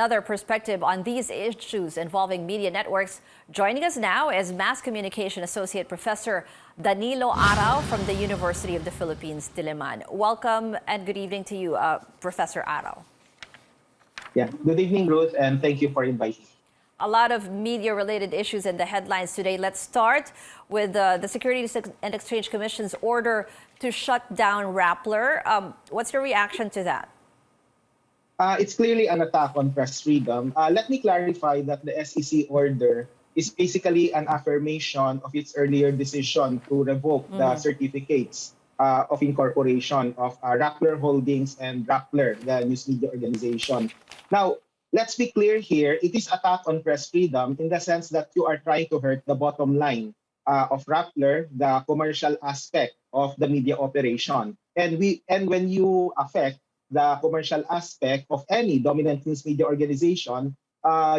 Another perspective on these issues involving media networks. Joining us now is Mass Communication Associate Professor Danilo Arao from the University of the Philippines-Diliman. Welcome and good evening to you, Professor Arao. Yeah, good evening, Ruth, and thank you for inviting me. A lot of media-related issues in the headlines today. Let's start with the Securities and Exchange Commission's order to shut down Rappler. What's your reaction to that? It's clearly an attack on press freedom. Let me clarify that the SEC order is basically an affirmation of its earlier decision to revoke the certificates of incorporation of Rappler Holdings and Rappler, the news media organization. Now, let's be clear here. It is attack on press freedom in the sense that you are trying to hurt the bottom line of Rappler, the commercial aspect of the media operation. And when you affect the commercial aspect of any dominant news media organization,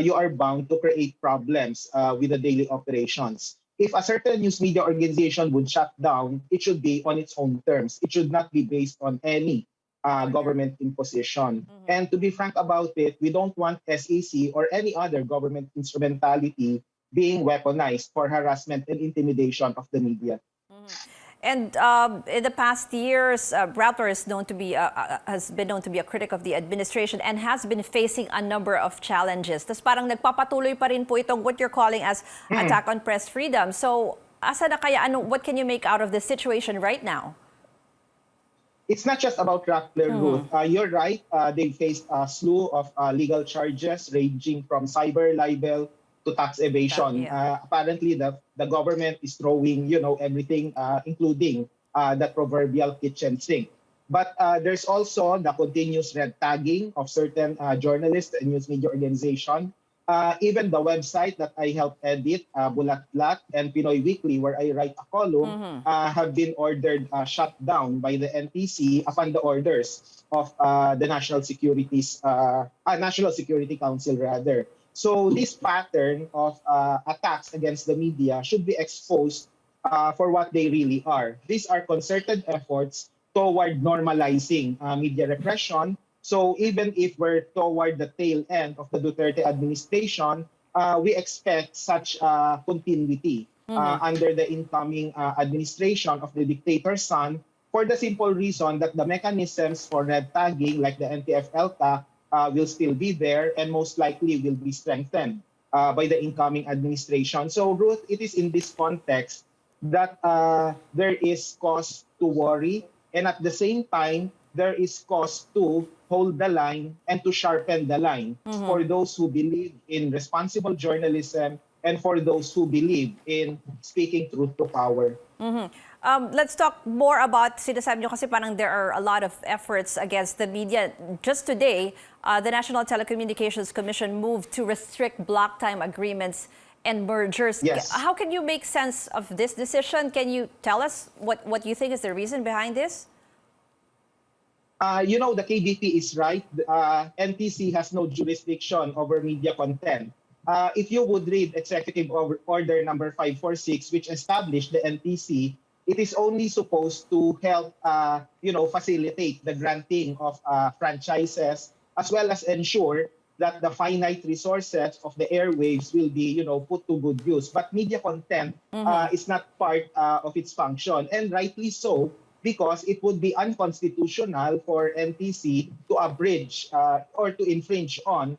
you are bound to create problems with the daily operations. If a certain news media organization would shut down, it should be on its own terms. It should not be based on any government imposition. And to be frank about it, we don't want SEC or any other government instrumentality being weaponized for harassment and intimidation of the media. And in the past years, Rappler is known to be has been known to be a critic of the administration and has been facing a number of challenges. Tas parang nagpapatuloy pa rin po itong what you're calling as attack on press freedom. So, asa na kaya what can you make out of this situation right now? It's not just about Rappler, Ruth. You're right. They faced a slew of legal charges ranging from cyber libel to tax evasion. Apparently, the government is throwing, everything, including the proverbial kitchen sink. But there's also the continuous red tagging of certain journalists and news media organizations. Even the website that I helped edit, Bulatlat and Pinoy Weekly, where I write a column, have been ordered shut down by the NTC upon the orders of the National Security Council, rather. So this pattern of attacks against the media should be exposed for what they really are. These are concerted efforts toward normalizing media repression. So even if we're toward the tail end of the Duterte administration, we expect such continuity under the incoming administration of the dictator's son, for the simple reason that the mechanisms for red tagging, like the NTF-ELTA, will still be there and most likely will be strengthened by the incoming administration. So, Ruth, it is in this context that there is cause to worry, and at the same time, there is cause to hold the line and to sharpen the line for those who believe in responsible journalism and for those who believe in speaking truth to power. Let's talk more about, sinasabi nyo kasi parang there are a lot of efforts against the media. Just today, the National Telecommunications Commission moved to restrict block time agreements and mergers. Yes. How can you make sense of this decision? Can you tell us what you think is the reason behind this? The KBP is right. NTC has no jurisdiction over media content. If you would read Executive Order number 546, which established the NTC, it is only supposed to help, facilitate the granting of franchises, as well as ensure that the finite resources of the airwaves will be, put to good use. But media content is not part of its function, and rightly so, because it would be unconstitutional for NTC to abridge or to infringe on,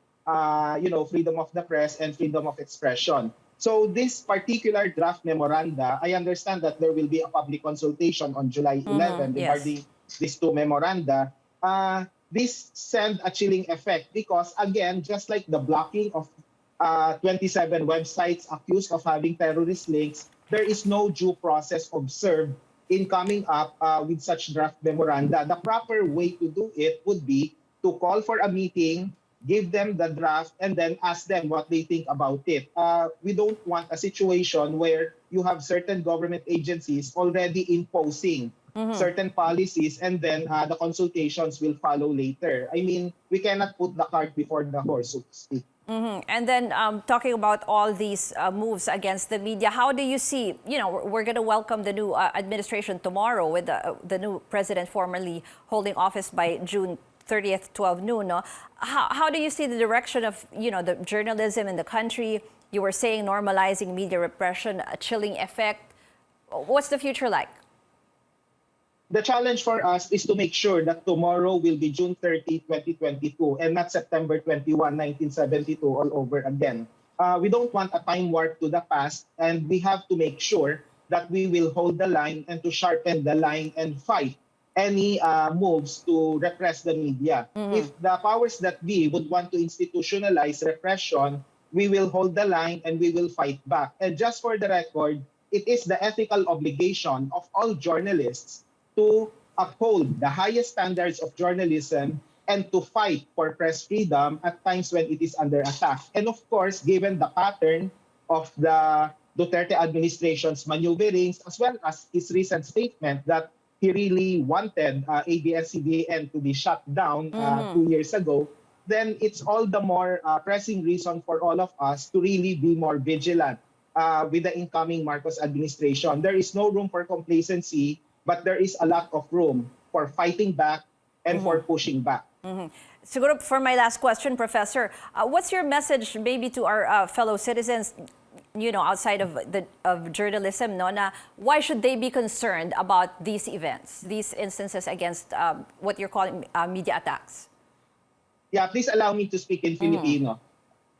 freedom of the press and freedom of expression. So this particular draft memoranda, I understand that there will be a public consultation on July 11 regarding these two memoranda. This send a chilling effect because, again, just like the blocking of 27 websites accused of having terrorist links, there is no due process observed in coming up with such draft memoranda. The proper way to do it would be to call for a meeting, give them the draft, and then ask them what they think about it. We don't want a situation where you have certain government agencies already imposing certain policies, and then the consultations will follow later. I mean, we cannot put the cart before the horse, so to speak. And then talking about all these moves against the media, how do you see, we're going to welcome the new administration tomorrow with the new president formally holding office by June 30th, 12 noon, no? How do you see the direction of, the journalism in the country? You were saying normalizing media repression, a chilling effect. What's the future like? The challenge for us is to make sure that tomorrow will be June 30, 2022, and not September 21, 1972 all over again. We don't want a time warp to the past, and we have to make sure that we will hold the line and to sharpen the line and fight any moves to repress the media. If the powers that be would want to institutionalize repression, we will hold the line and we will fight back. And just for the record, it is the ethical obligation of all journalists to uphold the highest standards of journalism and to fight for press freedom at times when it is under attack. And of course, given the pattern of the Duterte administration's maneuverings, as well as his recent statement that he really wanted ABS-CBN to be shut down 2 years ago, then it's all the more pressing reason for all of us to really be more vigilant with the incoming Marcos administration. There is no room for complacency, but there is a lot of room for fighting back and for pushing back. Siguro for my last question, Professor, what's your message maybe to our fellow citizens, outside of journalism, no, na why should they be concerned about these events, these instances against what you're calling media attacks? Yeah, please allow me to speak in Filipino.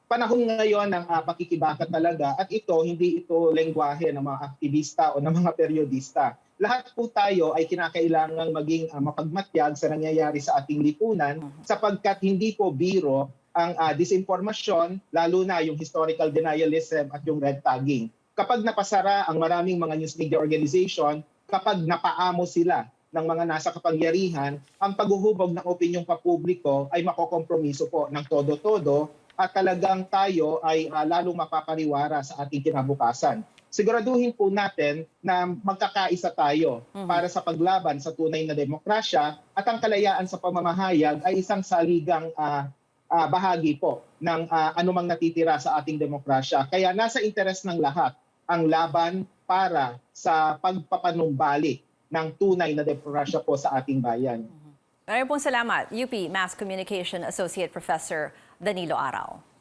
Panahon ngayon ng pakikibaka talaga, at hindi ito lengguwahe ng mga aktivista o ng mga periodista. Lahat po tayo ay kinakailangang maging mapagmatyag sa nangyayari sa ating lipunan sapagkat hindi po biro ang disinformasyon, lalo na yung historical denialism at yung red tagging. Kapag napasara ang maraming mga news media organization, kapag napaamo sila ng mga nasa kapangyarihan, ang paghuhubog ng opinyong papubliko ay makokompromiso po ng todo-todo at talagang tayo ay lalong mapapariwara sa ating kinabukasan. Siguraduhin po natin na magkakaisa tayo para sa paglaban sa tunay na demokrasya at ang kalayaan sa pamamahayag ay isang saligang bahagi po ng anumang natitira sa ating demokrasya. Kaya nasa interes ng lahat ang laban para sa pagpapanumbalik ng tunay na demokrasya po sa ating bayan. Maraming pong salamat, UP Mass Communication Associate Professor Danilo Arao.